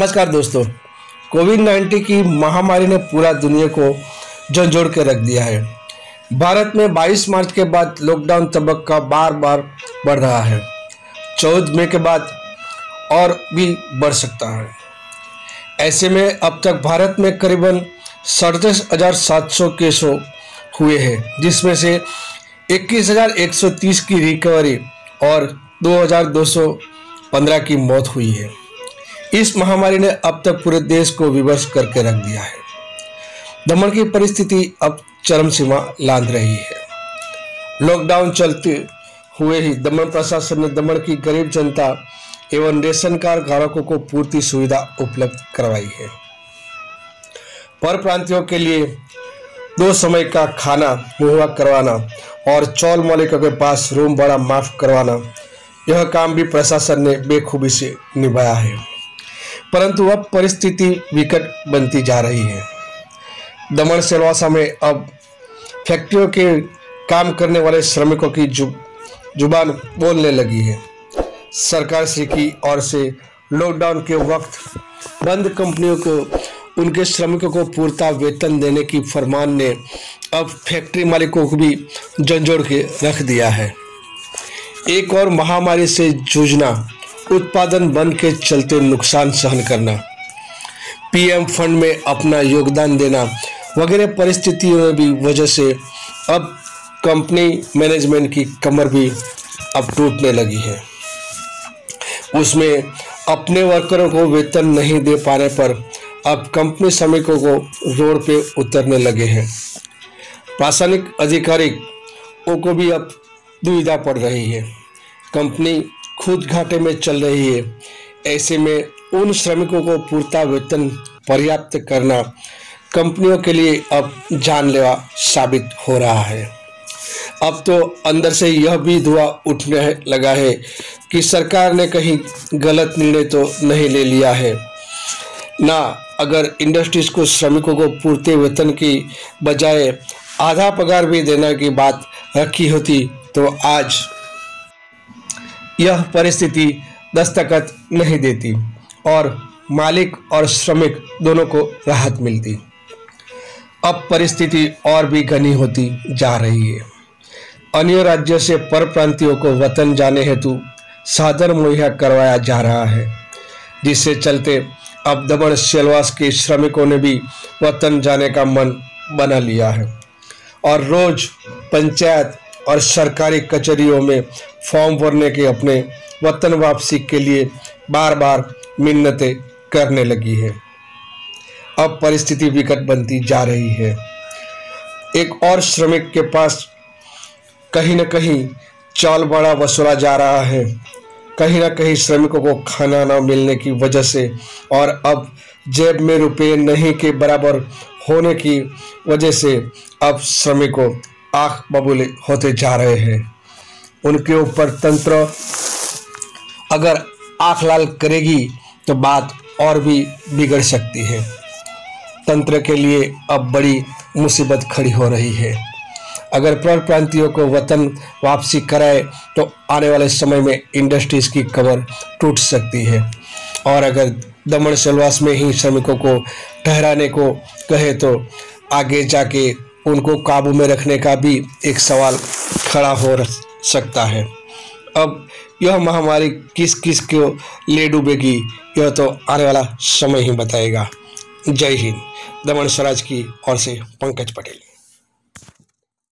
नमस्कार दोस्तों। कोविड-19 की महामारी ने पूरा दुनिया को झंझोड़ के रख दिया है। भारत में 22 मार्च के बाद लॉकडाउन तबक्का बार बार बढ़ रहा है। 14 मई के बाद और भी बढ़ सकता है। ऐसे में अब तक भारत में करीबन 37,700 केस हुए हैं, जिसमें से 21,130 की रिकवरी और 2,215 की मौत हुई है। इस महामारी ने अब तक पूरे देश को विवश करके रख दिया है। दमन की परिस्थिति अब चरम सीमा लांघ रही है। लॉकडाउन चलते हुए ही दमन प्रशासन ने दमन की गरीब जनता एवं रेशन कार्ड धारकों को पूर्ति सुविधा उपलब्ध करवाई है। पर प्रांतियों के लिए 2 समय का खाना मुहैया करवाना और चौल मालिकों के पास रूम भाड़ा माफ करवाना, यह काम भी प्रशासन ने बेखूबी से निभाया है। परंतु अब परिस्थिति विकट बनती जा रही है। दमन सिलवासा में अब फैक्ट्रियों के काम करने वाले श्रमिकों की जुबान बोलने लगी है। सरकार श्री की ओर से लॉकडाउन के वक्त बंद कंपनियों को उनके श्रमिकों को पूर्ता वेतन देने की फरमान ने अब फैक्ट्री मालिकों को भी झंझोड़ के रख दिया है। एक और महामारी से जूझना, उत्पादन बंद के चलते नुकसान सहन करना, पीएम फंड में अपना योगदान देना वगैरह परिस्थितियों में भी वजह से अब कंपनी मैनेजमेंट की कमर भी अब टूटने लगी है। उसमें अपने वर्करों को वेतन नहीं दे पाने पर अब कंपनी श्रमिकों को रोड पे उतरने लगे हैं। प्रशासनिक अधिकारियों को भी अब दुविधा पड़ रही है। कंपनी खुद घाटे में चल रही है। ऐसे में उन श्रमिकों को पूर्ता वेतन पर्याप्त करना कंपनियों के लिए अब जानलेवा साबित हो रहा है। अब तो अंदर से यह भी धुआं उठने लगा है कि सरकार ने कहीं गलत निर्णय तो नहीं ले लिया है ना। अगर इंडस्ट्रीज को श्रमिकों को पूर्ति वेतन की बजाय आधा पगार भी देने की बात रखी होती तो आज यह परिस्थिति दस्तखत नहीं देती और मालिक और श्रमिक दोनों को राहत मिलती। अब परिस्थिति और भी घनी होती जा रही है। अन्य राज्यों से परप्रांतियों को वतन जाने हेतु साधन मुहैया करवाया जा रहा है, जिससे चलते अब दमन सेलवास के श्रमिकों ने भी वतन जाने का मन बना लिया है और रोज पंचायत और सरकारी कचहरियों में फॉर्म भरने के अपने वतन वापसी के लिए बार बार मिन्नतें करने लगी है। अब परिस्थिति विकट बनती जा रही है। एक और श्रमिक के पास कहीं न कहीं चौल भाड़ा वसूला जा रहा है। कहीं न कहीं श्रमिकों को खाना न मिलने की वजह से और अब जेब में रुपए नहीं के बराबर होने की वजह से अब श्रमिकों आंख बबूले होते जा रहे हैं। उनके ऊपर तंत्र अगर आंख लाल करेगी तो बात और भी बिगड़ सकती है। तंत्र के लिए अब बड़ी मुसीबत खड़ी हो रही है। अगर परप्रांतियों को वतन वापसी कराए तो आने वाले समय में इंडस्ट्रीज की कमर टूट सकती है और अगर दमन सेलवास में ही श्रमिकों को ठहराने को कहे तो आगे जाके उनको काबू में रखने का भी एक सवाल खड़ा हो सकता है। अब यह महामारी किस किस को ले डूबेगी, यह तो आने वाला समय ही बताएगा। जय हिंद। दमन स्वराज की ओर से पंकज पटेल।